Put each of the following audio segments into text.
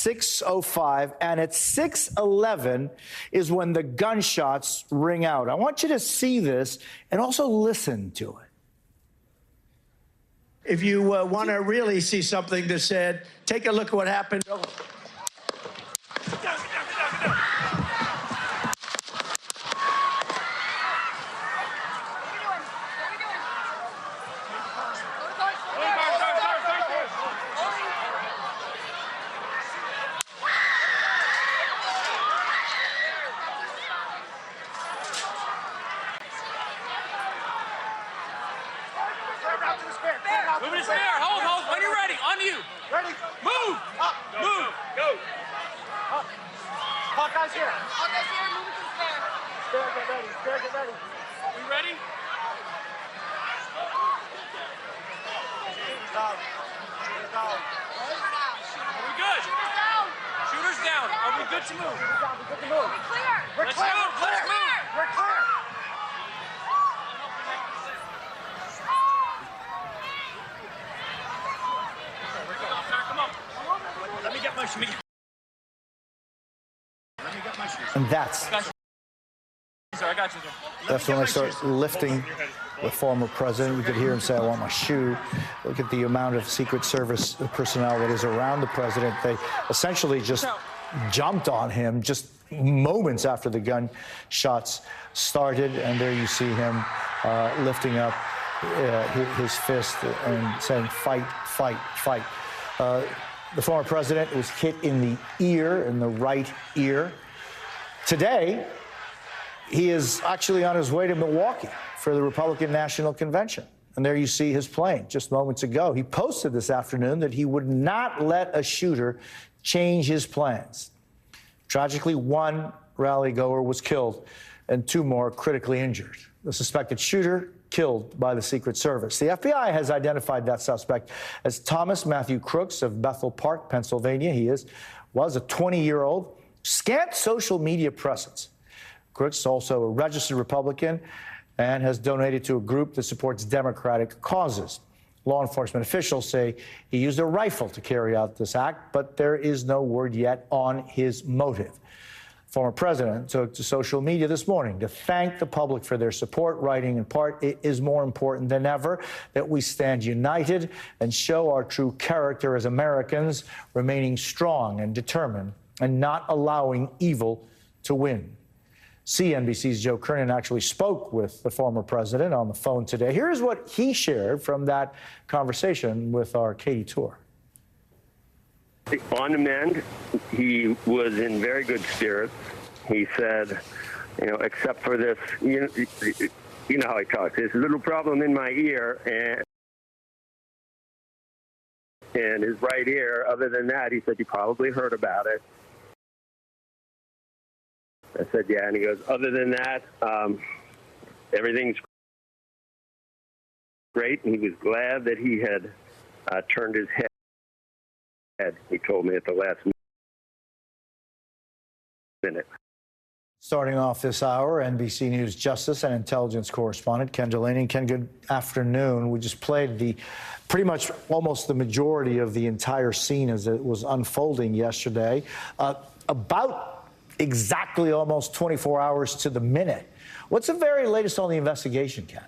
6:05, and at 6:11 is when the gunshots ring out. I want you to see this and also listen to it. If you want to really see something that's said, take a look at what happened. Move to spare. Hold. When you're ready. On you. Ready. Move. Up. Move. Go. Up. Hawkeye's here. Hawkeye's here. Move it to the spare. Spare, get ready. Spare, get ready. We ready? Down. Down. Are we good? Shooter's down. Shooter's down. Are we good to move? Down. We're good to move. We're clear. We're Let's clear. move. We're clear. Let's move. We're clear. Come on. Let me get my shoes. And that's I got you. when I start lifting the former president. You could hear him say, "I want my shoe." Look at the amount of Secret Service personnel that is around the president. They essentially just jumped on him just moments after the gunshots started. And there you see him lifting up his fist and saying, "Fight, fight, fight." The former president was hit in the ear, in the right ear. Today, he is actually on his way to Milwaukee for the Republican National Convention. And there you see his plane just moments ago. He posted this afternoon that he would not let a shooter change his plans. Tragically, one rally goer was killed and two more critically injured. The suspected shooter killed by the Secret Service. The FBI has identified that suspect as Thomas Matthew Crooks of Bethel Park, Pennsylvania. He was a 20-year-old, scant social media presence. Crooks is also a registered Republican and has donated to a group that supports Democratic causes. Law enforcement officials say he used a rifle to carry out this act, but there is no word yet on his motive. Former president took to social media this morning to thank the public for their support, writing in part, "It is more important than ever that we stand united and show our true character as Americans, remaining strong and determined and not allowing evil to win." CNBC's Joe Kernan actually spoke with the former president on the phone today. Here's what he shared from that conversation with our Katie Tour. On the mend, he was in very good spirits. He said, except for this, you know how he talks, this little problem in my ear and his right ear. Other than that, he said, you probably heard about it. I said, yeah. And he goes, other than that, everything's great. And he was glad that he had turned his head. He told me at the last minute. Starting off this hour, NBC News Justice and Intelligence correspondent Ken Delaney. Ken, good afternoon. We just played pretty much almost the majority of the entire scene as it was unfolding yesterday. About exactly almost 24 hours to the minute. What's the very latest on the investigation, Ken?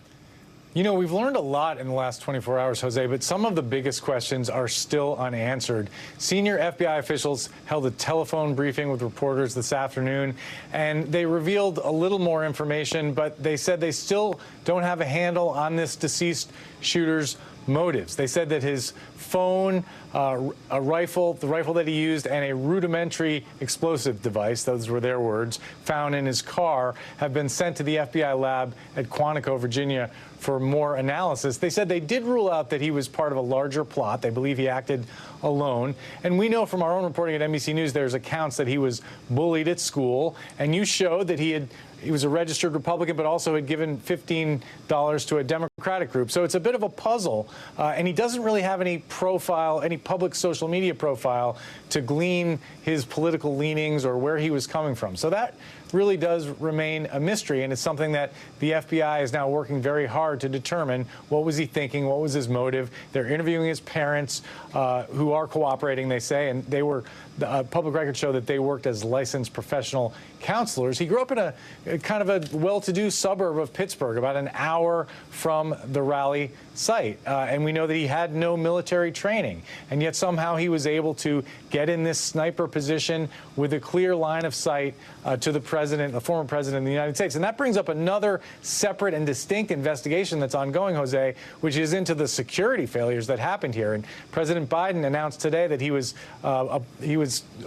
You know, we've learned a lot in the last 24 hours, Jose, but some of the biggest questions are still unanswered. Senior FBI officials held a telephone briefing with reporters this afternoon, and they revealed a little more information, but they said they still don't have a handle on this deceased shooter's motives. They said that his phone, a rifle, the rifle that he used, and a rudimentary explosive device, those were their words, found in his car, have been sent to the FBI lab at Quantico, Virginia, for more analysis. They said they did rule out that he was part of a larger plot. They believe he acted alone. And we know from our own reporting at NBC News, there's accounts that he was bullied at school. And you showed that he was a registered Republican, but also had given $15 to a Democrat Democratic group. So it's a bit of a puzzle, and he doesn't really have any profile, any public social media profile to glean his political leanings or where he was coming from. So that really does remain a mystery, and it's something that the FBI is now working very hard to determine. What was he thinking? What was his motive? They're interviewing his parents, who are cooperating, they say, and they were, public records show that they worked as licensed professional counselors. He grew up in a kind of a well-to-do suburb of Pittsburgh, about an hour from the rally site, and we know that he had no military training, and yet somehow he was able to get in this sniper position with a clear line of sight to the president, the former president of the United States. And that brings up another separate and distinct investigation that's ongoing, Jose, which is into the security failures that happened here. And President Biden announced today that he was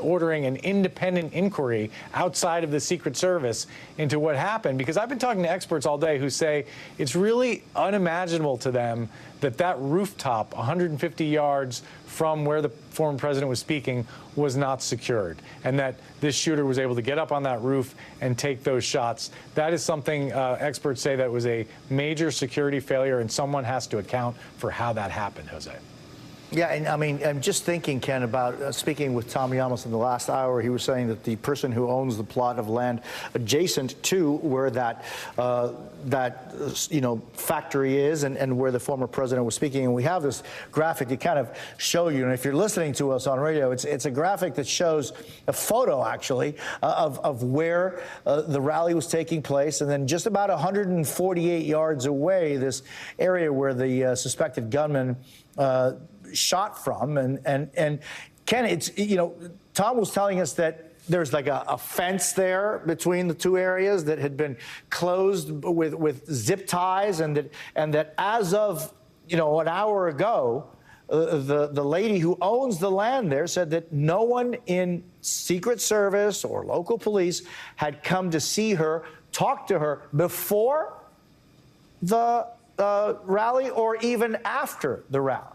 ordering an independent inquiry outside of the Secret Service into what happened, because I've been talking to experts all day who say it's really unimaginable to them that that rooftop 150 yards from where the former president was speaking was not secured, and that this shooter was able to get up on that roof and take those shots. That is something experts say that was a major security failure, and someone has to account for how that happened, Jose. Yeah, and I mean, I'm just thinking, Ken, about speaking with Tom Llamas in the last hour. He was saying that the person who owns the plot of land adjacent to where that factory is and where the former president was speaking, and we have this graphic to kind of show you. And if you're listening to us on radio, it's a graphic that shows a photo actually of where the rally was taking place, and then just about 148 yards away, this area where the suspected gunman shot from. And Ken, it's, Tom was telling us that there's like a fence there between the two areas that had been closed with zip ties, and that as of an hour ago, the lady who owns the land there said that no one in Secret Service or local police had come to see her, talk to her before the rally or even after the rally.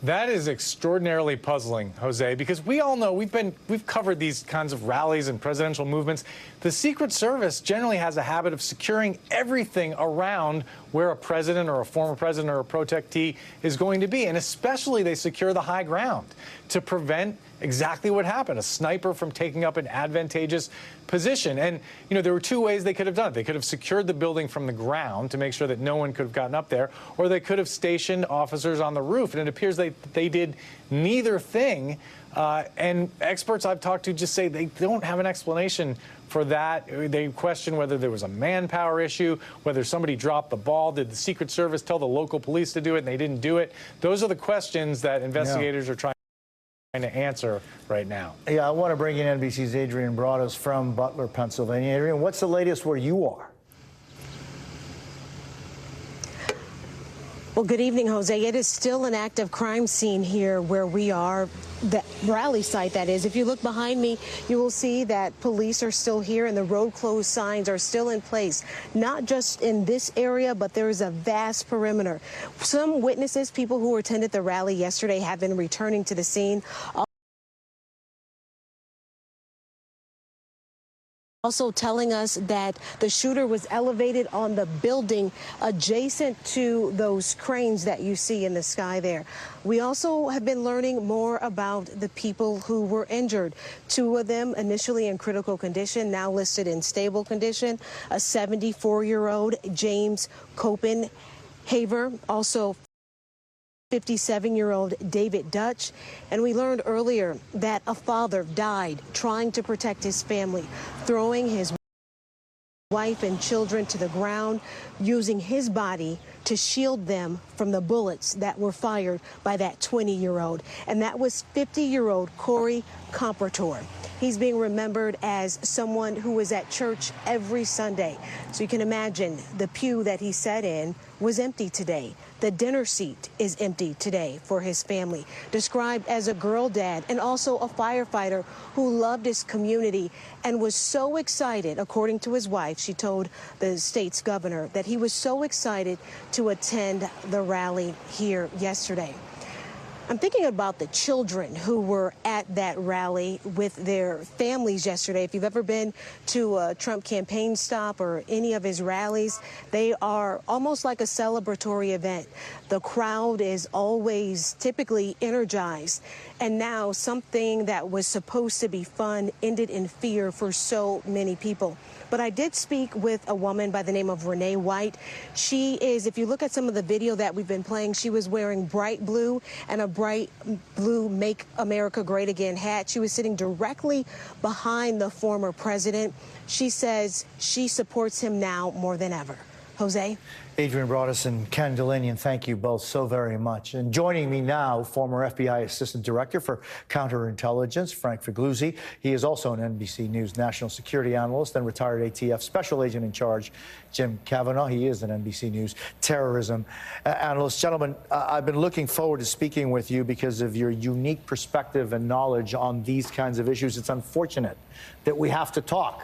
That is extraordinarily puzzling, Jose, because we all know we've covered these kinds of rallies and presidential movements. The Secret Service generally has a habit of securing everything around where a president or a former president or a protectee is going to be, and especially they secure the high ground to prevent exactly what happened, a sniper from taking up an advantageous position. And, there were two ways they could have done it. They could have secured the building from the ground to make sure that no one could have gotten up there, or they could have stationed officers on the roof. And it appears they did neither thing. And experts I've talked to just say they don't have an explanation for that. They question whether there was a manpower issue, whether somebody dropped the ball. Did the Secret Service tell the local police to do it and they didn't do it? Those are the questions that investigators are trying to answer right now. Yeah, I want to bring in NBC's Adrian Broaddus from Butler, Pennsylvania. Adrian, what's the latest where you are? Well, good evening, Jose. It is still an active crime scene here where we are, the rally site, that is. If you look behind me, you will see that police are still here and the road closed signs are still in place, not just in this area, but there is a vast perimeter. Some witnesses, people who attended the rally yesterday, have been returning to the scene. Also telling us that the shooter was elevated on the building adjacent to those cranes that you see in the sky there. We also have been learning more about the people who were injured. Two of them initially in critical condition, now listed in stable condition. A 74-year-old James Copenhaver, also 57-year-old David Dutch. And we learned earlier that a father died trying to protect his family, throwing his wife and children to the ground, using his body to shield them from the bullets that were fired by that 20-year-old. And that was 50-year-old Corey Comprator. He's being remembered as someone who was at church every Sunday. So you can imagine the pew that he sat in was empty today. The dinner seat is empty today for his family. Described as a girl dad and also a firefighter who loved his community and was so excited, according to his wife, she told the state's governor that he was so excited to attend the rally here yesterday. I'm thinking about the children who were at that rally with their families yesterday. If you've ever been to a Trump campaign stop or any of his rallies, they are almost like a celebratory event. The crowd is always typically energized. And now something that was supposed to be fun ended in fear for so many people. But I did speak with a woman by the name of Renee White. She is, if you look at some of the video that we've been playing, she was wearing bright blue and a bright blue Make America Great Again hat. She was sitting directly behind the former president. She says she supports him now more than ever. Jose? Adrian Broadus and Ken Delanian, thank you both so very much. And joining me now, former FBI Assistant Director for Counterintelligence, Frank Figliuzzi. He is also an NBC News national security analyst and retired ATF Special Agent in Charge, Jim Kavanaugh. He is an NBC News terrorism analyst. Gentlemen, I've been looking forward to speaking with you because of your unique perspective and knowledge on these kinds of issues. It's unfortunate that we have to talk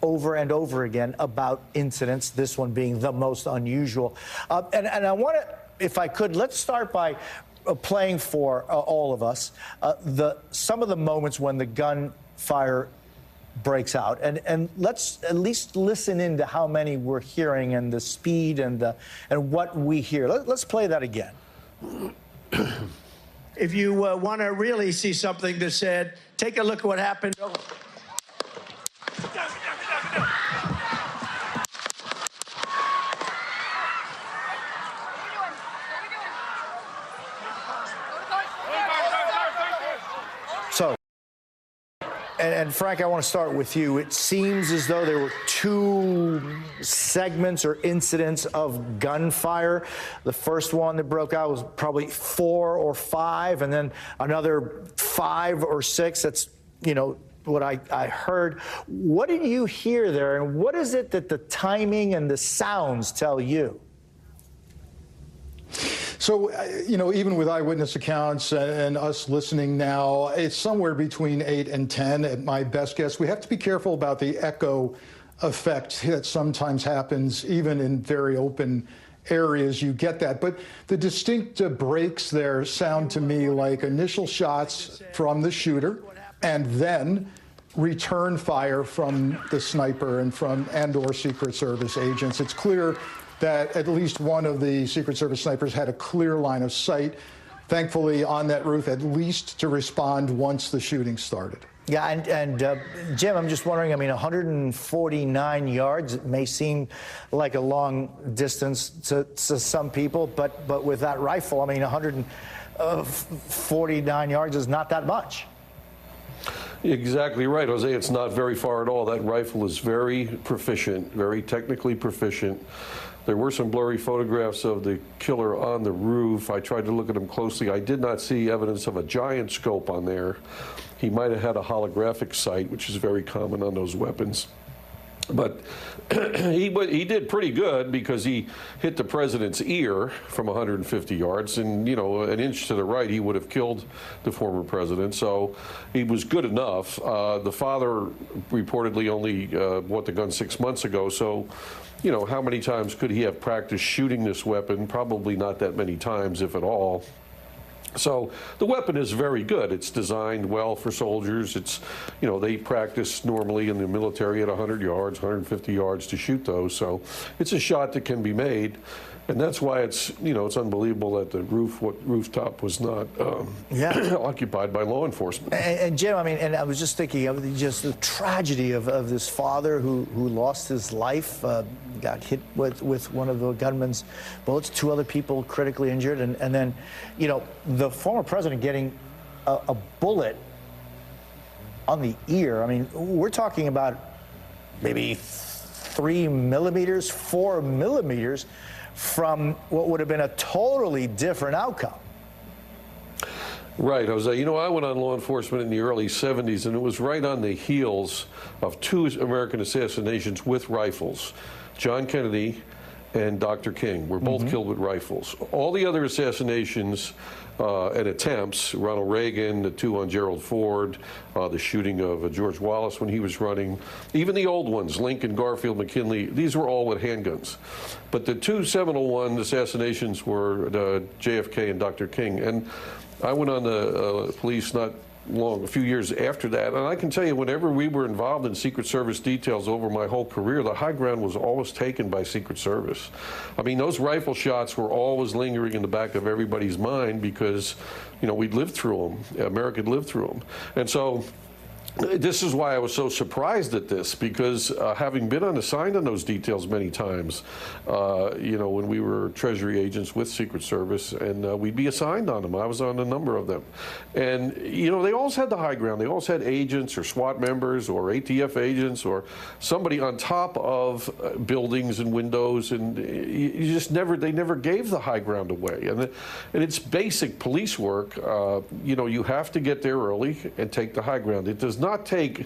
over and over again about incidents, this one being the most unusual. And I want to, if I could, let's start by playing for all of us some of the moments when the gunfire breaks out. And let's at least listen into how many we're hearing and the speed and what we hear. Let's play that again. If you want to really see something that's said, take a look at what happened. So, and Frank, I want to start with you. It seems as though there were two segments or incidents of gunfire. The first one that broke out was probably 4 or 5, and then another 5 or 6. That's, you know, what I heard. What did you hear there, and what is it that the timing and the sounds tell you? So, you know, even with eyewitness accounts and us listening now, it's somewhere between 8 and 10 at my best guess. We have to be careful about the echo effect that sometimes happens, even in very open areas. You get that. But the distinct breaks there sound to me like initial shots from the shooter and then return fire from the sniper and or Secret Service agents. It's clear that at least one of the Secret Service snipers had a clear line of sight, thankfully, on that roof, at least to respond once the shooting started. Yeah, and Jim, I'm just wondering, I mean, 149 yards, it may seem like a long distance to some people, but with that rifle, I mean, 149 yards is not that much. Exactly right, Jose. It's not very far at all. That rifle is very proficient, very technically proficient. There were some blurry photographs of the killer on the roof. I tried to look at him closely. I did not see evidence of a giant scope on there. He might have had a holographic sight, which is very common on those weapons. But he did pretty good because he hit the president's ear from 150 yards, and, you know, an inch to the right, he would have killed the former president. So he was good enough. The father reportedly only bought the gun 6 months ago. So, you know, how many times could he have practiced shooting this weapon? Probably not that many times, if at all. So the weapon is very good. It's designed well for soldiers. It's, you know, they practice normally in the military at 100 yards, 150 yards to shoot those. So it's a shot that can be made. And that's why it's, you know, it's unbelievable that the rooftop was not occupied by law enforcement. And Jim, I mean, and I was just thinking of just the tragedy of this father who lost his life, got hit with one of the gunman's bullets, 2 other people critically injured, and then, you know, the former president getting a bullet on the ear. I mean, we're talking about maybe 3 millimeters, 4 millimeters from what would have been a totally different outcome. Right, Jose. You know, I went on law enforcement in the early 70s, and it was right on the heels of 2 American assassinations with rifles. John Kennedy and Dr. King were both killed with rifles. All the other assassinations and attempts, Ronald Reagan, the 2 on Gerald Ford, the shooting of George Wallace when he was running, even the old ones, Lincoln, Garfield, McKinley, these were all with handguns. But the 2 seminal assassinations were JFK and Dr. King. And I went on the police not long, a few years after that, and I can tell you, whenever we were involved in Secret Service details over my whole career, the high ground was always taken by Secret Service. I mean, those rifle shots were always lingering in the back of everybody's mind because, you know, we'd lived through them. America had lived through them. And so this is why I was so surprised at this, because having been assigned on those details many times, you know, when we were Treasury agents with Secret Service, and we'd be assigned on them. I was on a number of them. And, you know, they always had the high ground. They always had agents or SWAT members or ATF agents or somebody on top of buildings and windows, and you just they never gave the high ground away. And it's basic police work. You know, you have to get there early and take the high ground. It does not take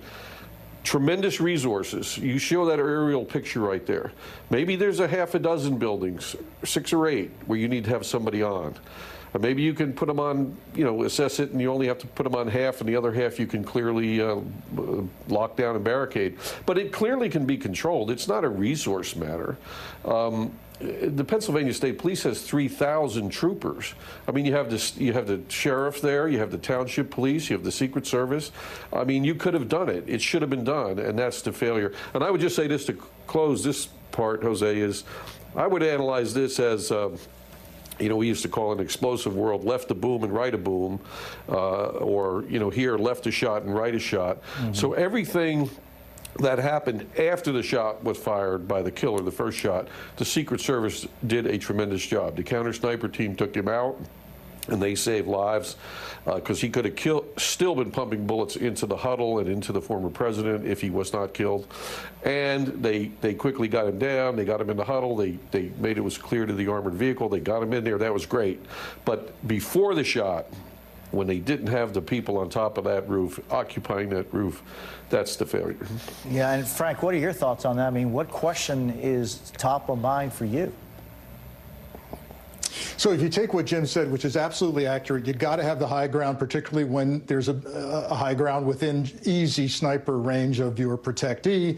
tremendous resources. You show that aerial picture right there. Maybe there's a half a dozen buildings, 6 or 8, where you need to have somebody on. Maybe you can put them on, you know, assess it, and you only have to put them on half, and the other half you can clearly lock down and barricade. But it clearly can be controlled. It's not a resource matter. The Pennsylvania State Police has 3,000 troopers. I mean, you have the sheriff there, you have the township police, you have the Secret Service. I mean, you could have done it. It should have been done, and that's the failure. And I would just say this to close this part, Jose, is I would analyze this as, you know, we used to call it an explosive world, left a boom and right a boom, or, you know, here, left a shot and right a shot. Mm-hmm. So everything that happened after the shot was fired by the killer, the first shot, the Secret Service did a tremendous job. The counter sniper team took him out, and they saved lives because he could have still been pumping bullets into the huddle and into the former president if he was not killed. And they quickly got him down. They got him in the huddle. They made it was clear to the armored vehicle. They got him in there. That was great. But before the shot, when they didn't have the people on top of that roof, occupying that roof, that's the failure. Yeah, and Frank, what are your thoughts on that? I mean, what question is top of mind for you? So if you take what Jim said, which is absolutely accurate, you've got to have the high ground, particularly when there's a high ground within easy sniper range of your protectee.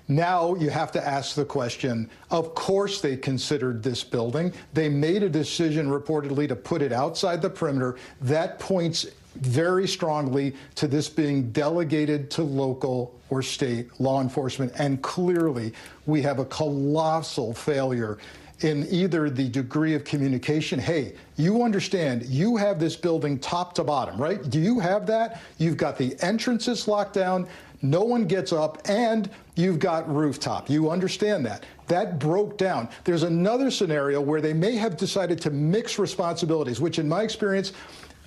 Now you have to ask the question, of course they considered this building. They made a decision reportedly to put it outside the perimeter. That points very strongly to this being delegated to local or state law enforcement. And clearly we have a colossal failure in either the degree of communication. Hey, you understand, you have this building top to bottom, right? Do you have that? You've got the entrances locked down. No one gets up, and you've got rooftop. You understand that. That broke down. There's another scenario where they may have decided to mix responsibilities, which in my experience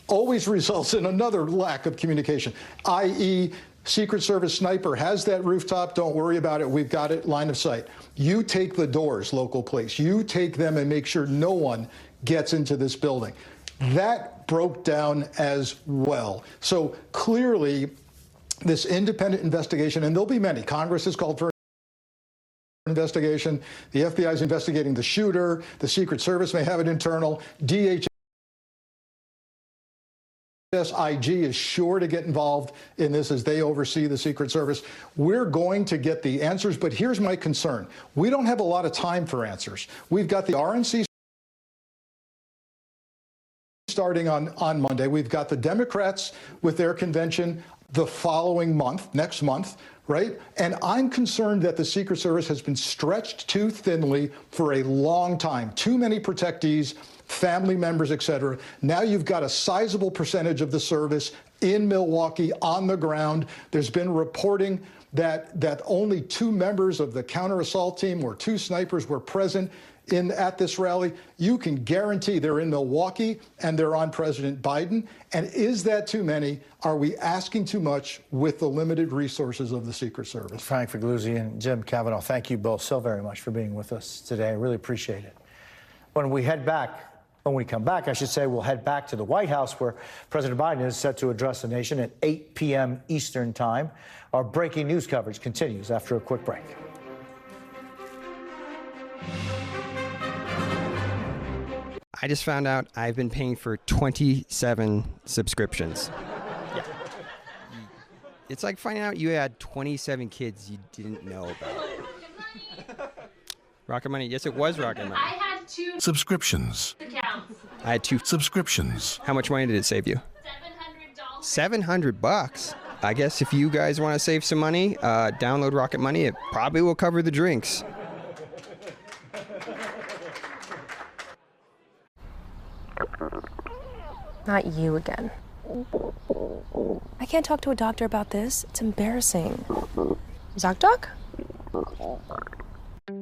always results in another lack of communication, i.e., Secret Service sniper has that rooftop. Don't worry about it. We've got it, line of sight. You take the doors, local police. You take them and make sure no one gets into this building. That broke down as well. So clearly, this independent investigation, and there'll be many. Congress has called for an investigation. The FBI is investigating the shooter. The Secret Service may have it internal. DHS IG is sure to get involved in this as they oversee the Secret Service. We're going to get the answers, but here's my concern. We don't have a lot of time for answers. We've got the RNC starting on Monday. We've got the Democrats with their convention the following month, next month, right? And I'm concerned that the Secret Service has been stretched too thinly for a long time. Too many protectees, family members, et cetera. Now you've got a sizable percentage of the service in Milwaukee on the ground. There's been reporting that only 2 members of the counter-assault team or 2 snipers were present at this rally. You can guarantee they're in Milwaukee and they're on President Biden. And is that too many? Are we asking too much with the limited resources of the Secret Service? Frank Figliuzzi and Jim Cavanaugh, thank you both so very much for being with us today. I really appreciate it. When we come back, I should say, we'll head back to the White House where President Biden is set to address the nation at 8 p.m. Eastern Time. Our breaking news coverage continues after a quick break. I just found out I've been paying for 27 subscriptions. Yeah. It's like finding out you had 27 kids you didn't know about. Rocket Money. Yes, it was Rocket Money. I had 2 subscriptions. accounts. I had 2 subscriptions. How much money did it save you? $700. I guess if you guys want to save some money, download Rocket Money. It probably will cover the drinks. Not you again. I can't talk to a doctor about this. It's embarrassing. Doc?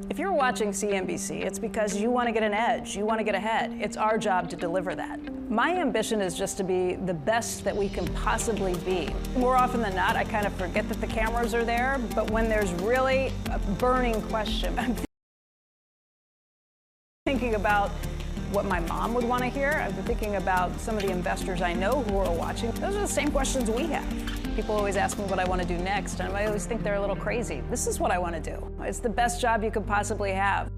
If you're watching CNBC, it's because you want to get an edge. You want to get ahead. It's our job to deliver that. My ambition is just to be the best that we can possibly be. More often than not, I kind of forget that the cameras are there, but when there's really a burning question, I'm thinking about what my mom would want to hear. I've been thinking about some of the investors I know who are watching. Those are the same questions we have. People always ask me what I want to do next, and I always think they're a little crazy. This is what I want to do. It's the best job you could possibly have.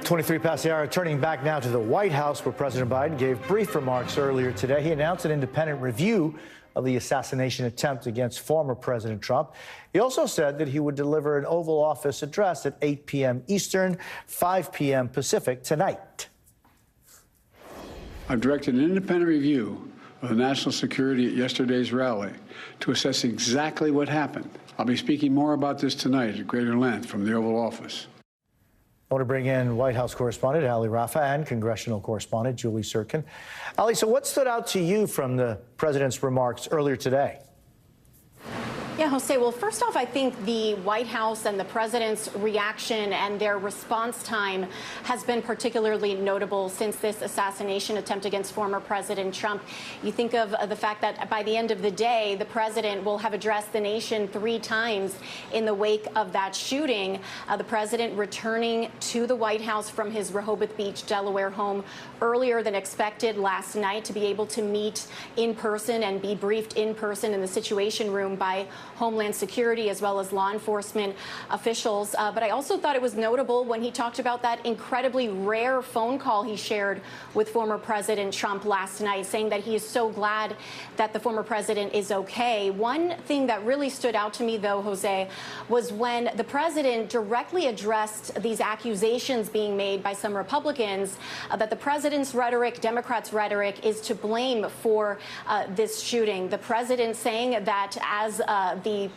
Twenty-three past the hour. Turning back now to the White House, where President Biden gave brief remarks earlier today. He announced an independent review of the assassination attempt against former President Trump. He also said that he would deliver an Oval Office address at 8 p.m. Eastern, 5 p.m. Pacific tonight. I've directed an independent review of the national security at yesterday's rally to assess exactly what happened. I'll be speaking more about this tonight at greater length from the Oval Office. I want to bring in White House correspondent Ali Rafa and congressional correspondent Julie Sirkin. Ali, so what stood out to you from the president's remarks earlier today? Yeah, Jose, well, first off, I think the White House and the president's reaction and their response time has been particularly notable since this assassination attempt against former President Trump. You think of the fact that by the end of the day, the president will have addressed the nation 3 times in the wake of that shooting. The president returning to the White House from his Rehoboth Beach, Delaware home earlier than expected last night to be able to meet in person and be briefed in person in the Situation Room by Homeland Security as well as law enforcement officials. But I also thought it was notable when he talked about that incredibly rare phone call he shared with former President Trump last night, saying that he is so glad that the former president is okay. One thing that really stood out to me, though, Jose, was when the president directly addressed these accusations being made by some Republicans that the president's rhetoric, Democrats' rhetoric, is to blame for this shooting. The president saying that as the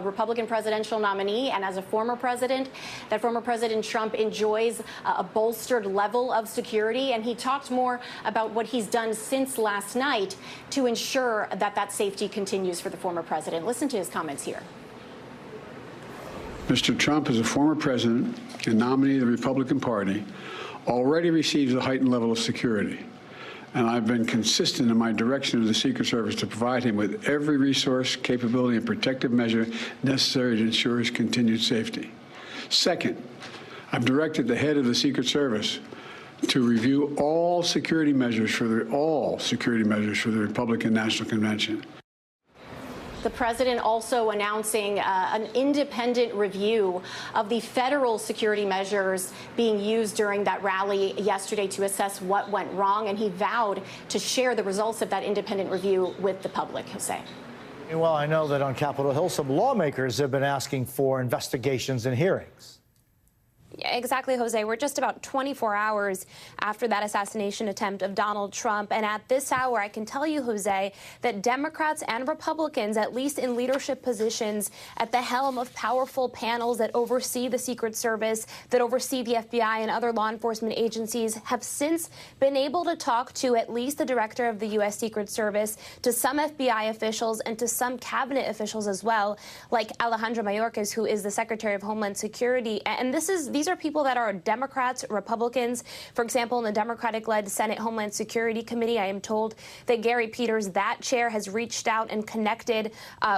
Republican presidential nominee, and as a former president, that former President Trump enjoys a bolstered level of security. And he talked more about what he's done since last night to ensure that that safety continues for the former president. Listen to his comments here. Mr. Trump, as a former president and nominee of the Republican Party, already receives a heightened level of security. And I've been consistent in my direction to the Secret Service to provide him with every resource, capability, and protective measure necessary to ensure his continued safety. Second, I've directed the head of the Secret Service to review all security measures for the Republican National Convention. The president also announcing an independent review of the federal security measures being used during that rally yesterday to assess what went wrong, and he vowed to share the results of that independent review with the public. Jose. Well, I know that on Capitol Hill, some lawmakers have been asking for investigations and hearings. Exactly, Jose. We're just about 24 hours after that assassination attempt of Donald Trump. And at this hour, I can tell you, Jose, that Democrats and Republicans, at least in leadership positions at the helm of powerful panels that oversee the Secret Service, that oversee the FBI and other law enforcement agencies, have since been able to talk to at least the director of the U.S. Secret Service, to some FBI officials, and to some cabinet officials as well, like Alejandro Mayorkas, who is the Secretary of Homeland Security. And these are people that are Democrats, Republicans. For example, in the Democratic-led Senate Homeland Security Committee, I am told that Gary Peters, that chair, has reached out and connected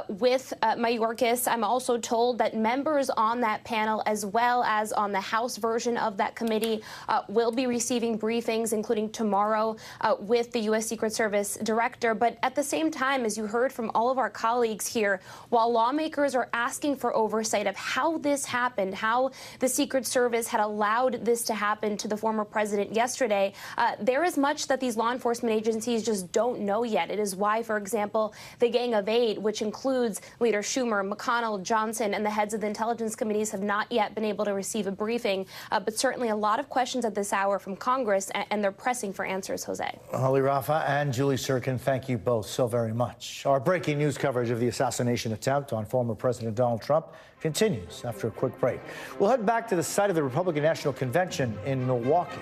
with Mayorkas. I'm also told that members on that panel, as well as on the House version of that committee, will be receiving briefings, including tomorrow, with the U.S. Secret Service director. But at the same time, as you heard from all of our colleagues here, while lawmakers are asking for oversight of how this happened, how the Secret Service had allowed this to happen to the former president yesterday, there is much that these law enforcement agencies just don't know yet. It is why, for example, the Gang of Eight, which includes Leader Schumer, McConnell, Johnson, and the heads of the intelligence committees, have not yet been able to receive a briefing. But certainly a lot of questions at this hour from Congress, and they're pressing for answers, Jose. Holly Rafa and Julie Sirkin, thank you both so very much. Our breaking news coverage of the assassination attempt on former President Donald Trump continues after a quick break. We'll head back to the site of the Republican National Convention in Milwaukee.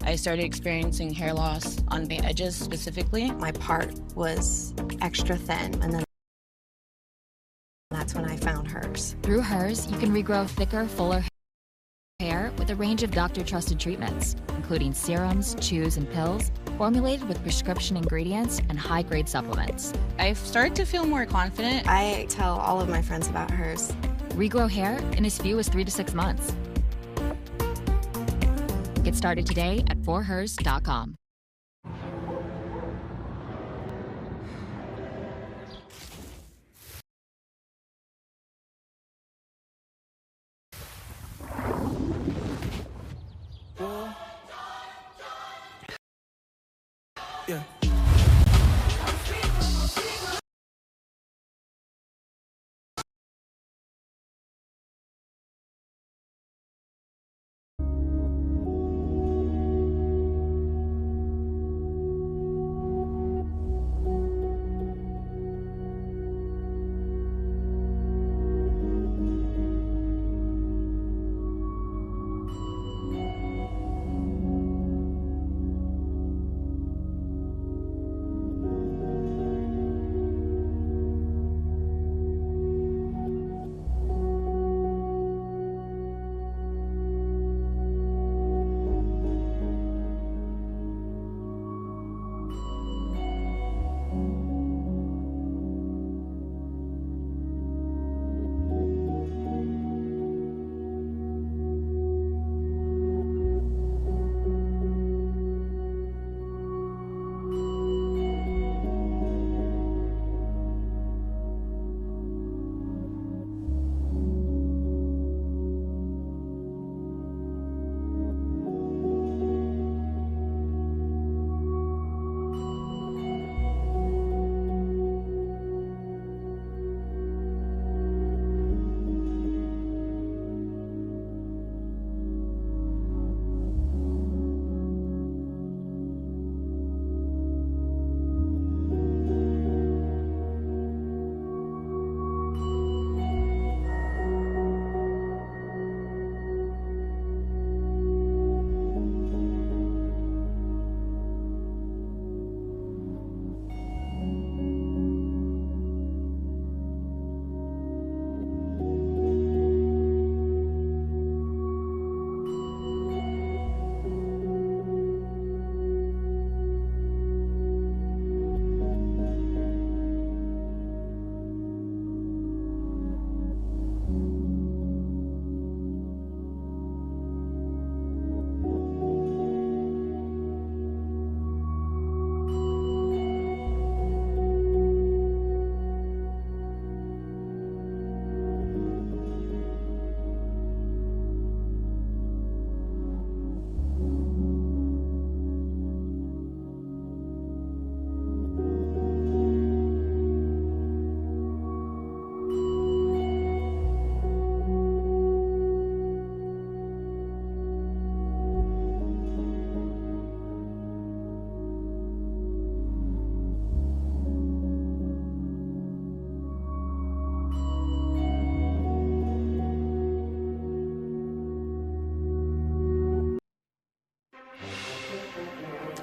I started experiencing hair loss on the edges specifically. My part was extra thin, and then that's when I found hers. Through hers, you can regrow thicker, fuller hair with a range of doctor-trusted treatments, including serums, chews, and pills, formulated with prescription ingredients and high-grade supplements. I've started to feel more confident. I tell all of my friends about hers. Regrow hair in as few as 3 to 6 months. Get started today at forhers.com. Yeah.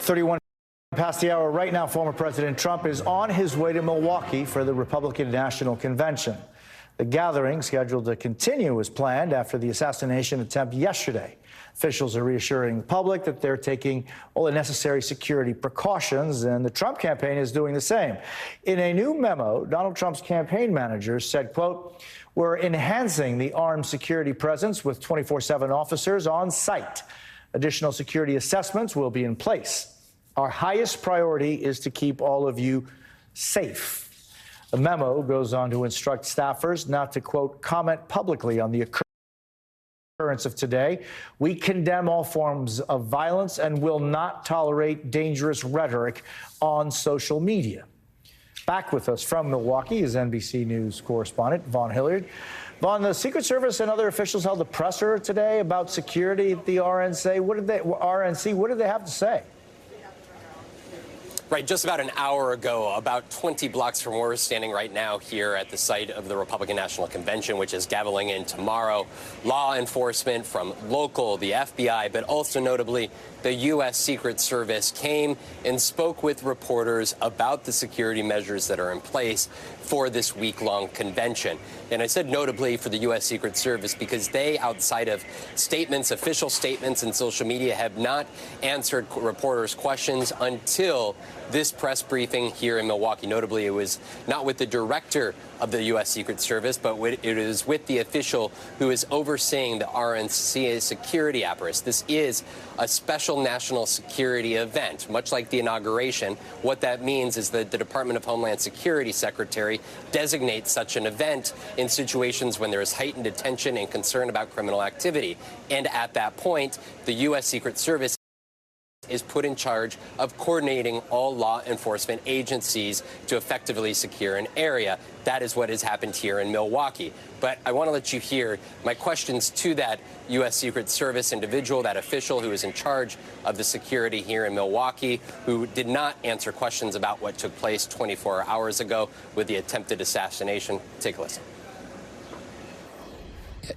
31 past the hour right now. Former President Trump is on his way to Milwaukee for the Republican National Convention. The gathering, scheduled to continue as planned after the assassination attempt yesterday. Officials are reassuring the public that they're taking all the necessary security precautions, and the Trump campaign is doing the same. In a new memo, Donald Trump's campaign manager said, quote, "We're enhancing the armed security presence with 24/7 officers on site. Additional security assessments will be in place. Our highest priority is to keep all of you safe." The memo goes on to instruct staffers not to, quote, "comment publicly on the occurrence of today. We condemn all forms of violence and will not tolerate dangerous rhetoric on social media." Back with us from Milwaukee is NBC News correspondent Vaughn Hilliard. Vaughn, the Secret Service and other officials held a presser today about security at the RNC. What did they have to say? Right, just about an hour ago, about 20 blocks from where we're standing right now here at the site of the Republican National Convention, which is gaveling in tomorrow, law enforcement from local, the FBI, but also notably the U.S. Secret Service came and spoke with reporters about the security measures that are in place for this week-long convention. And I said notably for the U.S. Secret Service because they, outside of statements, official statements and social media, have not answered reporters' questions until this press briefing here in Milwaukee. Notably, it was not with the director of the U.S. Secret Service, but it is with the official who is overseeing the RNC security apparatus. This is a special national security event, much like the inauguration. What that means is that the Department of Homeland Security Secretary designates such an event in situations when there is heightened attention and concern about criminal activity. And at that point, the U.S. Secret Service is put in charge of coordinating all law enforcement agencies to effectively secure an area. That is what has happened here in Milwaukee. But I want to let you hear my questions to that U.S. Secret Service individual, that official who is in charge of the security here in Milwaukee, who did not answer questions about what took place 24 hours ago with the attempted assassination. Take a listen.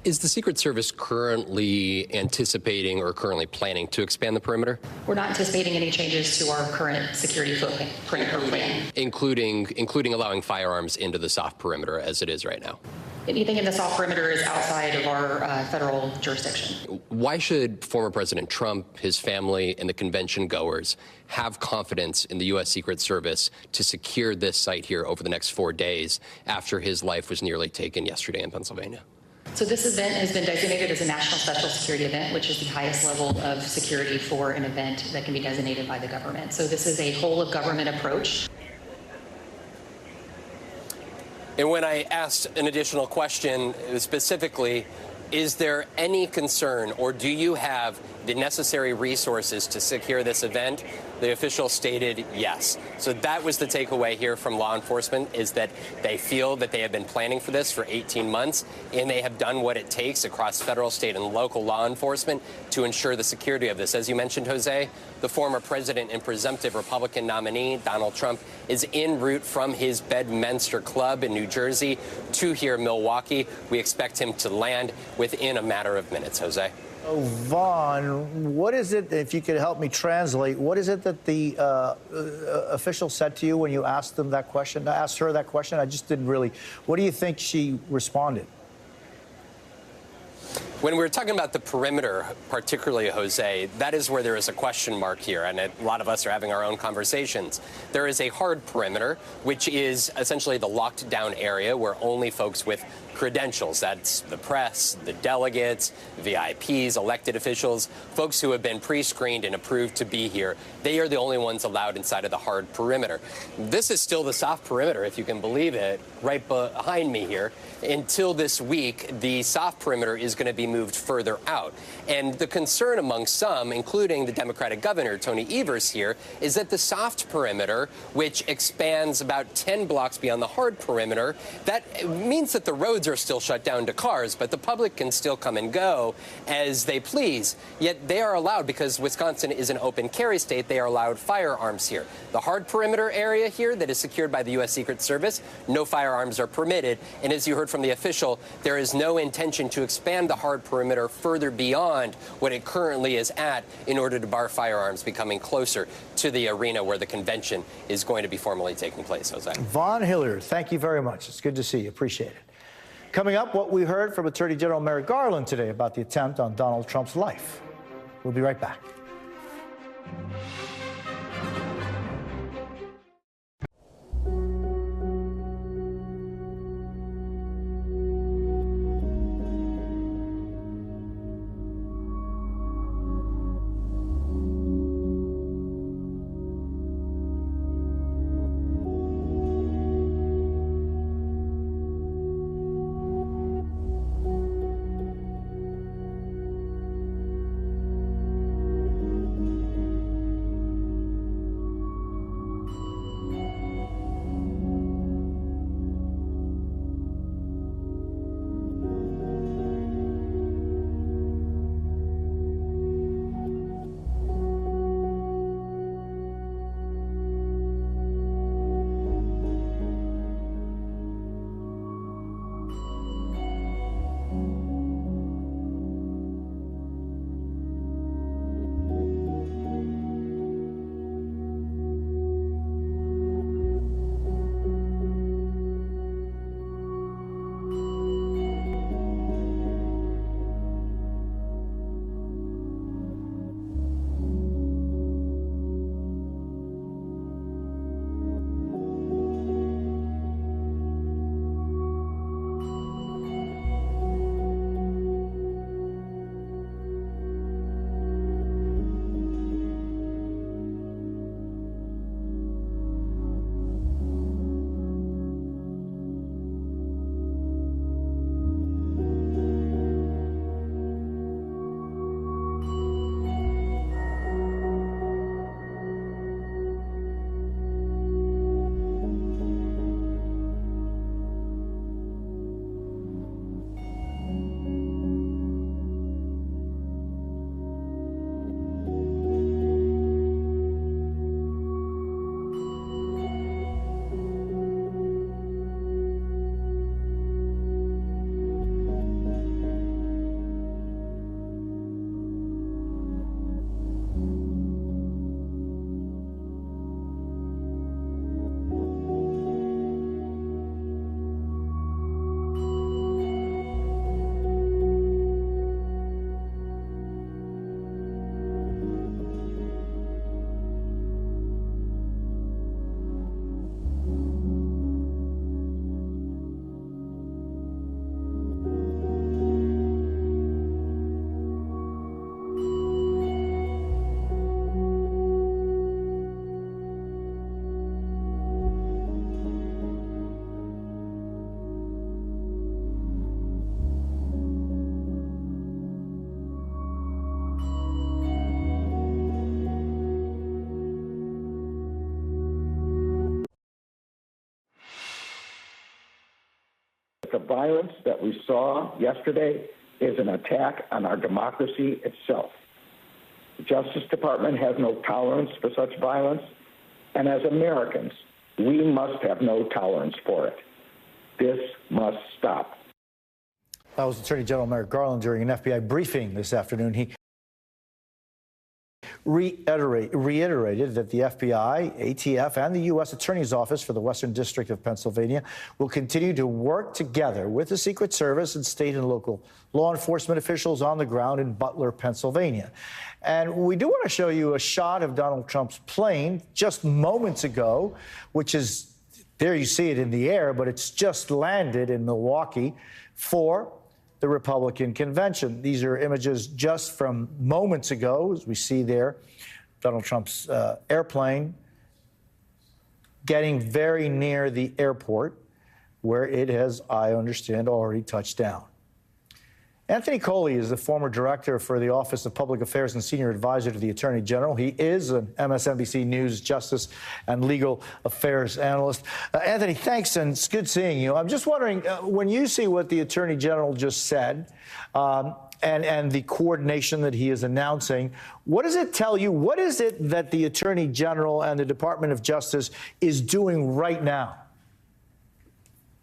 Is the Secret Service currently anticipating or currently planning to expand the perimeter? We're not anticipating any changes to our current security footprint or plan. Including allowing firearms into the soft perimeter as it is right now? Anything in the soft perimeter is outside of our federal jurisdiction. Why should former President Trump, his family, and the convention goers have confidence in the U.S. Secret Service to secure this site here over the next 4 days after his life was nearly taken yesterday in Pennsylvania? So this event has been designated as a national special security event, which is the highest level of security for an event that can be designated by the government. So this is a whole of government approach. And when I asked an additional question specifically, is there any concern or do you have the necessary resources to secure this event? The official stated yes. So that was the takeaway here from law enforcement, is that they feel that they have been planning for this for 18 months, and they have done what it takes across federal, state, and local law enforcement to ensure the security of this. As you mentioned, Jose, the former president and presumptive Republican nominee, Donald Trump, is en route from his Bedminster Club in New Jersey to here in Milwaukee. We expect him to land within a matter of minutes, Jose. Oh, Vaughn, what is it, if you could help me translate, what is it that the official said to you when you asked them that question? I asked her that question. I just didn't really. What do you think she responded? When we're talking about the perimeter, particularly, Jose, that is where there is a question mark here, and a lot of us are having our own conversations. There is a hard perimeter, which is essentially the locked down area where only folks with credentials, that's the press, the delegates, VIPs, elected officials, folks who have been pre-screened and approved to be here, they are the only ones allowed inside of the hard perimeter. This is still the soft perimeter, if you can believe it, right behind me here. Until this week, the soft perimeter is going to be moved further out. And the concern among some, including the Democratic governor, Tony Evers here, is that the soft perimeter, which expands about 10 blocks beyond the hard perimeter, that means that the roads are still shut down to cars, but the public can still come and go as they please. Yet they are allowed, because Wisconsin is an open carry state, they are allowed firearms here. The hard perimeter area here that is secured by the U.S. Secret Service, no firearms are permitted. And as you heard from the official, there is no intention to expand the hard Capehart perimeter further beyond what it currently is at in order to bar firearms becoming closer to the arena where the convention is going to be formally taking place. Jose. Von Hilliard, thank you very much. It's good to see you. Appreciate it. Coming up, what we heard from Attorney General Merrick Garland today about the attempt on Donald Trump's life. We'll be right back. The violence that we saw yesterday is an attack on our democracy itself. The Justice Department has no tolerance for such violence, and as Americans, we must have no tolerance for it. This must stop. That was Attorney General Merrick Garland during an FBI briefing this afternoon. He reiterated that the FBI, ATF, and the U.S. Attorney's Office for the Western District of Pennsylvania will continue to work together with the Secret Service and state and local law enforcement officials on the ground in Butler, Pennsylvania. And we do want to show you a shot of Donald Trump's plane just moments ago, which is, there you see it in the air, but it's just landed in Milwaukee for the Republican convention. These are images just from moments ago, as we see there, Donald Trump's airplane getting very near the airport, where it has, I understand, already touched down. Anthony Coley is the former director for the Office of Public Affairs and senior advisor to the Attorney General. He is an MSNBC News justice and legal affairs analyst. Anthony, thanks, and it's good seeing you. I'm just wondering, when you see what the Attorney General just said and the coordination that he is announcing, what does it tell you? What is it that the Attorney General and the Department of Justice is doing right now?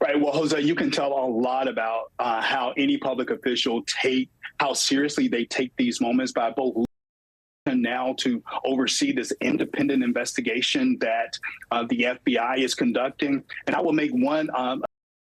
Right. Well, Jose, you can tell a lot about how any public official how seriously they take these moments by both now to oversee this independent investigation that the FBI is conducting. And I will make one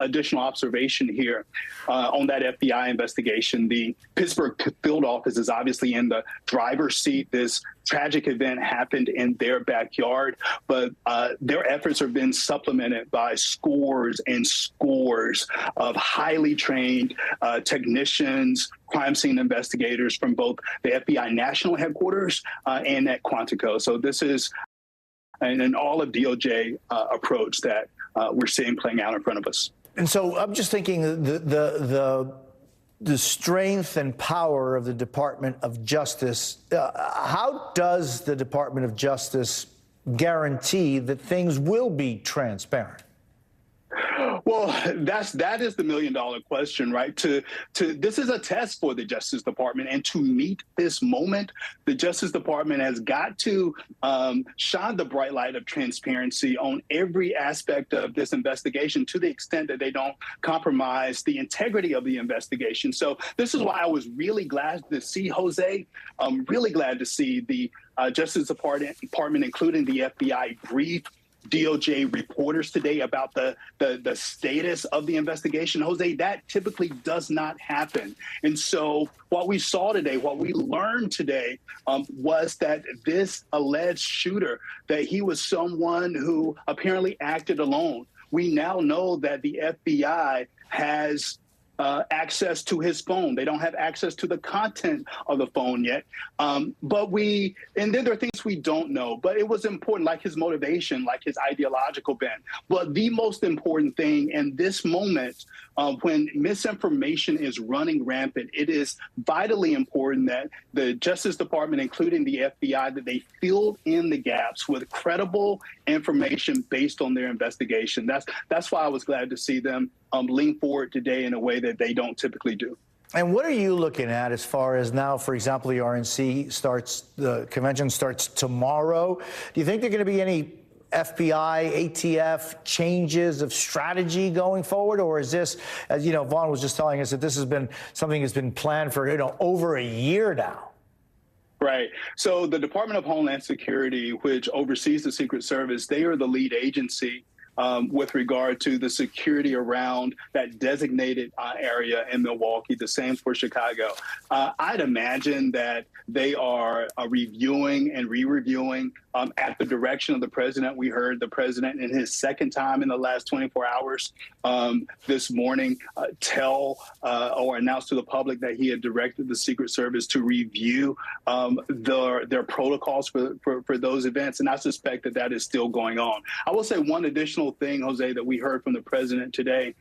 additional observation here on that FBI investigation. The Pittsburgh field office is obviously in the driver's seat. This tragic event happened in their backyard, but their efforts have been supplemented by scores and scores of highly trained technicians, crime scene investigators from both the FBI national headquarters and at Quantico. So this is an all of DOJ approach that we're seeing playing out in front of us. And so I'm just thinking the strength and power of the Department of Justice. How does the Department of Justice guarantee that things will be transparent? Well, that is the $1 million question, right? This is a test for the Justice Department, and to meet this moment, the Justice Department has got to shine the bright light of transparency on every aspect of this investigation, to the extent that they don't compromise the integrity of the investigation. So this is why I was really glad to see, Jose, I'm really glad to see the Justice Department, including the FBI, brief DOJ reporters today about the status of the investigation. Jose, that typically does not happen. And so what we saw today, what we learned today was that this alleged shooter, that he was someone who apparently acted alone. We now know that the FBI has access to his phone. They don't have access to the content of the phone yet. And then there are things we don't know, but it was important, like his motivation, like his ideological bent. But the most important thing in this moment, when misinformation is running rampant, it is vitally important that the Justice Department, including the FBI, that they fill in the gaps with credible information based on their investigation. That's why I was glad to see them lean forward today in a way that they don't typically do. And what are you looking at as far as now, for example, the the convention starts tomorrow. Do you think there are going to be any FBI, ATF changes of strategy going forward? Or is this, as you know, Vaughn was just telling us that this has been something that's been planned for, over a year now? Right. So the Department of Homeland Security, which oversees the Secret Service, they are the lead agency with regard to the security around that designated area in Milwaukee, the same for Chicago. I'd imagine that they are reviewing and re-reviewing at the direction of the president. We heard the president in his second time in the last 24 hours this morning tell or announce to the public that he had directed the Secret Service to review their protocols for those events. And I suspect that that is still going on. I will say one additional thing, Jose, that we heard from the president today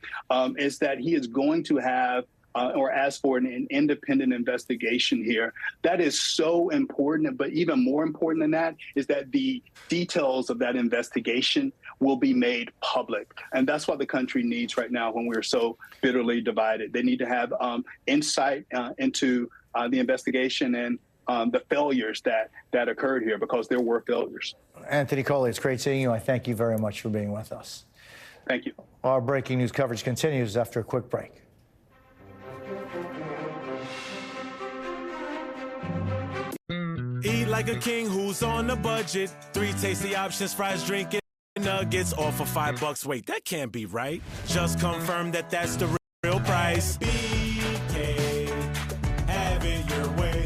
is that he is going to have or ask for an independent investigation here. That is so important, but even more important than that is that the details of that investigation will be made public. And that's what the country needs right now when we're so bitterly divided. They need to have insight into the investigation and the failures that occurred here, because there were failures. Anthony Coley, it's great seeing you. I thank you very much for being with us. Thank you. Our breaking news coverage continues after a quick break. Eat like a king who's on a budget. 3 tasty options, fries, drink, and nuggets, all for $5. Wait, that can't be right. Just confirm that that's the real price. BK, have it your way.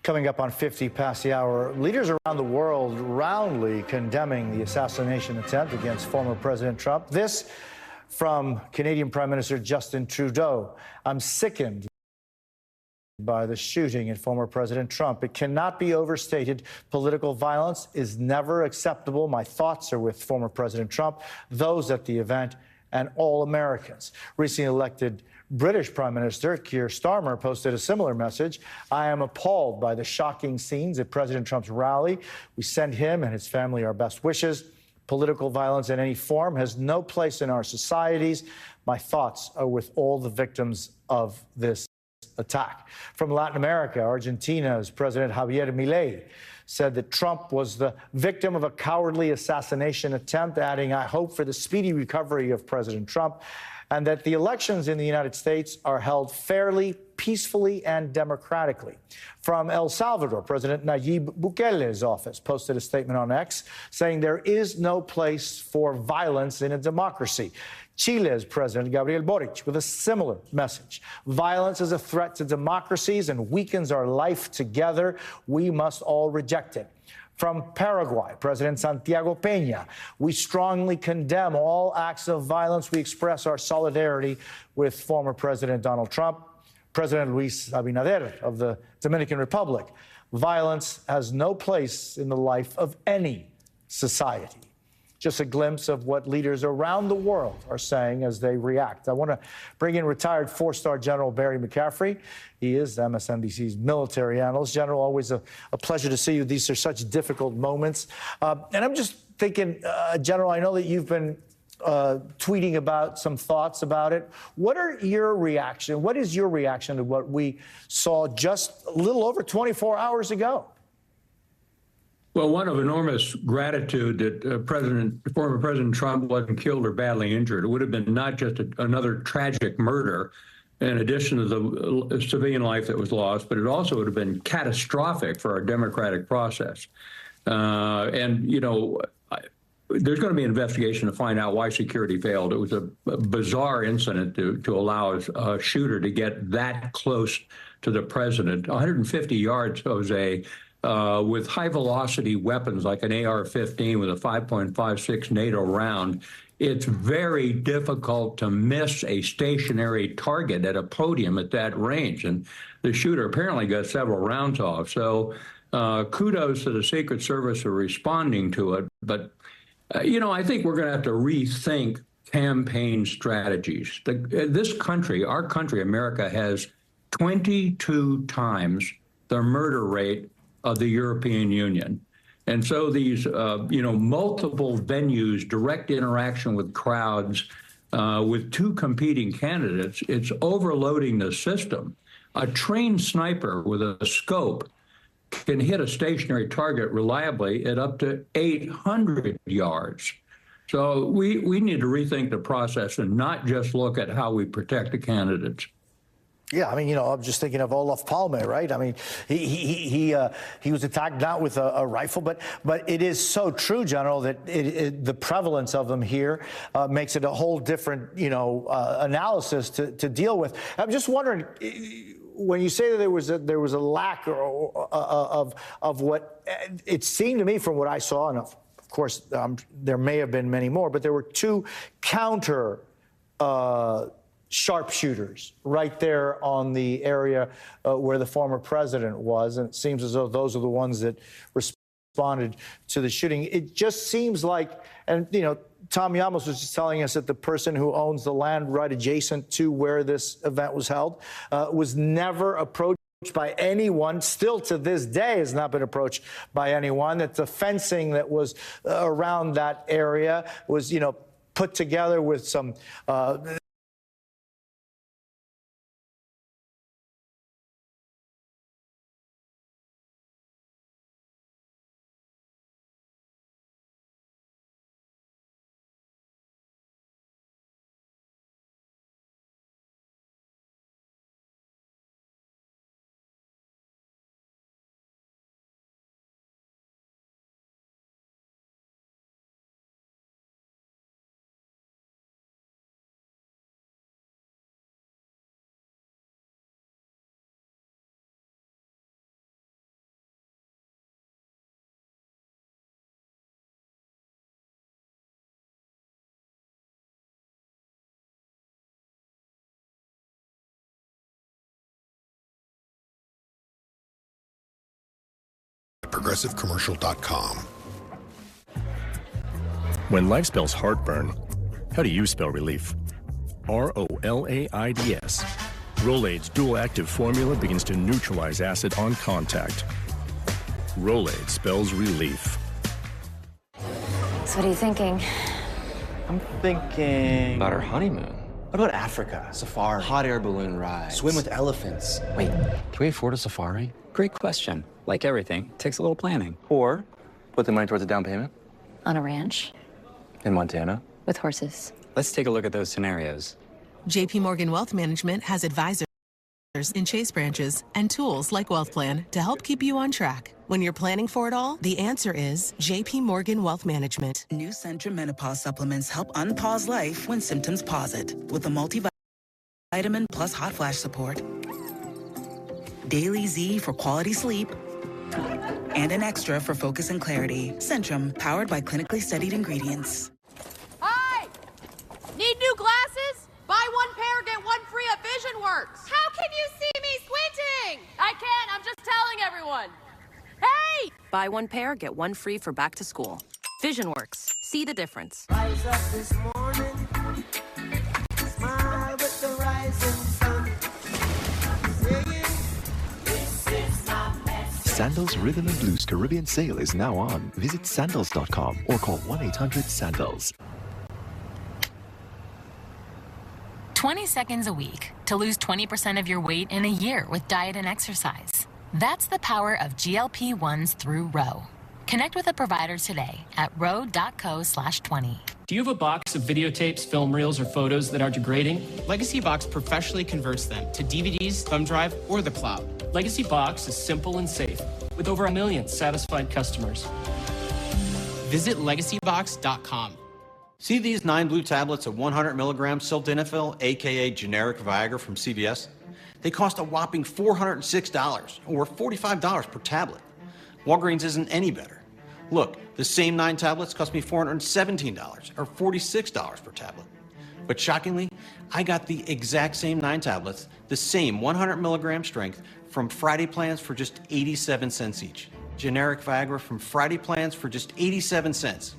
Coming up on 50 past the hour, leaders around the world roundly condemning the assassination attempt against former President Trump. This from Canadian Prime Minister Justin Trudeau. I'm sickened by the shooting at former President Trump. It cannot be overstated. Political violence is never acceptable. My thoughts are with former President Trump, those at the event, and all Americans. Recently elected British Prime Minister Keir Starmer posted a similar message. I am appalled by the shocking scenes at President Trump's rally. We send him and his family our best wishes. Political violence in any form has no place in our societies. My thoughts are with all the victims of this attack. From Latin America, Argentina's President Javier Milei said that Trump was the victim of a cowardly assassination attempt, adding, I hope for the speedy recovery of President Trump, and that the elections in the United States are held fairly, peacefully, and democratically. From El Salvador, President Nayib Bukele's office posted a statement on X saying there is no place for violence in a democracy. Chile's President Gabriel Boric with a similar message. Violence is a threat to democracies and weakens our life together. We must all reject it. From Paraguay, President Santiago Peña, we strongly condemn all acts of violence. We express our solidarity with former President Donald Trump. President Luis Abinader of the Dominican Republic, violence has no place in the life of any society. Just a glimpse of what leaders around the world are saying as they react. I want to bring in retired four-star General Barry McCaffrey. He is MSNBC's military analyst. General, always a pleasure to see you. These are such difficult moments. And I'm just thinking, General, I know that you've been tweeting about some thoughts about it. What is your reaction to what we saw just a little over 24 hours ago? Well, one of enormous gratitude that former President Trump wasn't killed or badly injured. It would have been not just another tragic murder in addition to the civilian life that was lost, but it also would have been catastrophic for our democratic process. And, you know, there's going to be an investigation to find out why security failed. It was a bizarre incident to allow a shooter to get that close to the president. 150 yards, Jose. With high-velocity weapons like an AR-15 with a 5.56 NATO round, it's very difficult to miss a stationary target at a podium at that range. And the shooter apparently got several rounds off. So kudos to the Secret Service for responding to it. But, you know, I think we're going to have to rethink campaign strategies. This country, our country, America, has 22 times the murder rate of the European Union. And so these, you know, multiple venues, direct interaction with crowds, with two competing candidates, it's overloading the system. A trained sniper with a scope can hit a stationary target reliably at up to 800 yards. So we need to rethink the process and not just look at how we protect the candidates. Yeah, I mean, you know, I'm just thinking of Olof Palme, right? I mean, he was attacked not with a rifle, but it is so true, General, that the prevalence of them here makes it a whole different, you know, analysis to deal with. I'm just wondering, when you say that there was a lack of what it seemed to me from what I saw, and of course there may have been many more, but there were two counter sharpshooters right there on the area where the former president was. And it seems as though those are the ones that responded to the shooting. It just seems like, and, you know, Tom Yamos was just telling us that the person who owns the land right adjacent to where this event was held was never approached by anyone, still to this day has not been approached by anyone, that the fencing that was around that area was, you know, put together with some progressivecommercial.com. When life spells heartburn, how do you spell relief? ROLAIDS. Rolaids dual active formula begins to neutralize acid on contact. Rolaids spells relief. So what are you thinking? I'm thinking about our honeymoon. What about Africa? Safari. Hot air balloon ride. Swim with elephants. Wait, can we afford a safari? Great question. Like everything, it takes a little planning. Or put the money towards a down payment. On a ranch? In Montana. With horses. Let's take a look at those scenarios. JP Morgan Wealth Management has advisors in Chase branches and tools like Wealth Plan to help keep you on track. When you're planning for it all, the answer is JP Morgan Wealth Management. New Centrum Menopause supplements help unpause life when symptoms pause it. With a multivitamin plus hot flash support, Daily Z for quality sleep, and an extra for focus and clarity. Centrum, powered by clinically studied ingredients. Hi! Need new glasses? Buy one pair, get one free at VisionWorks. How can you see me squinting? I can't, I'm just telling everyone. Hey! Buy one pair, get one free for back to school. VisionWorks. See the difference. Rise up this morning, smile with the rising sun. This is my best. Sandals Rhythm and Blues Caribbean sale is now on. Visit sandals.com or call 1-800-SANDALS. 20 seconds a week to lose 20% of your weight in a year with diet and exercise. That's the power of GLP-1s through Ro. Connect with a provider today at ro.co/20. Do you have a box of videotapes, film reels, or photos that are degrading? Legacy Box professionally converts them to DVDs, thumb drive, or the cloud. Legacy Box is simple and safe, with over 1 million satisfied customers. Visit legacybox.com. See these 9 blue tablets of 100 milligrams sildenafil, aka generic Viagra from CVS? They cost a whopping $406, or $45 per tablet. Walgreens isn't any better. Look, the same 9 tablets cost me $417, or $46 per tablet. But shockingly, I got the exact same 9 tablets, the same 100 milligram strength, from Friday Plans for just 87 cents each. Generic Viagra from Friday Plans for just 87 cents.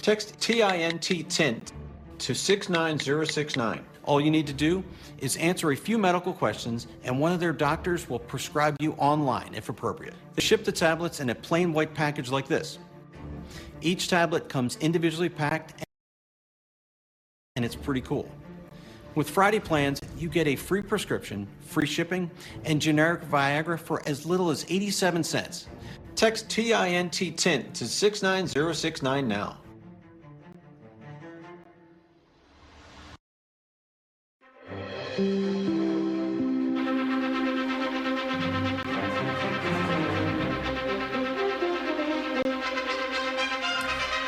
Text TINT to 69069. All you need to do is answer a few medical questions, and one of their doctors will prescribe you online if appropriate. They ship the tablets in a plain white package like this. Each tablet comes individually packed, and it's pretty cool. With Friday Plans, you get a free prescription, free shipping, and generic Viagra for as little as 87 cents. Text TINT to 69069 now.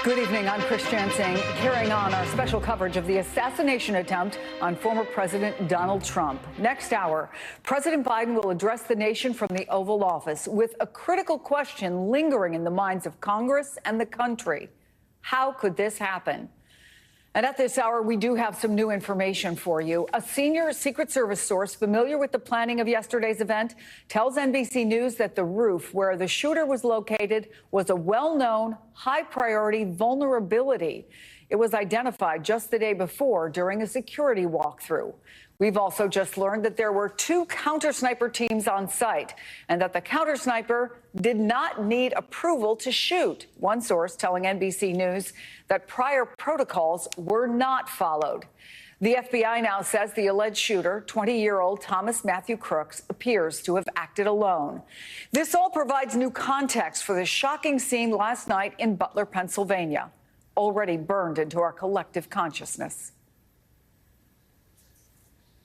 Good evening, I'm Chris Jansing, carrying on our special coverage of the assassination attempt on former President Donald Trump. Next hour, President Biden will address the nation from the Oval Office with a critical question lingering in the minds of Congress and the country. How could this happen? And at this hour, we do have some new information for you. A senior Secret Service source familiar with the planning of yesterday's event tells NBC News that the roof where the shooter was located was a well-known, high-priority vulnerability. It was identified just the day before during a security walkthrough. We've also just learned that there were 2 counter-sniper teams on site and that the counter-sniper did not need approval to shoot. One source telling NBC News that prior protocols were not followed. The FBI now says the alleged shooter, 20-year-old Thomas Matthew Crooks, appears to have acted alone. This all provides new context for the shocking scene last night in Butler, Pennsylvania, already burned into our collective consciousness.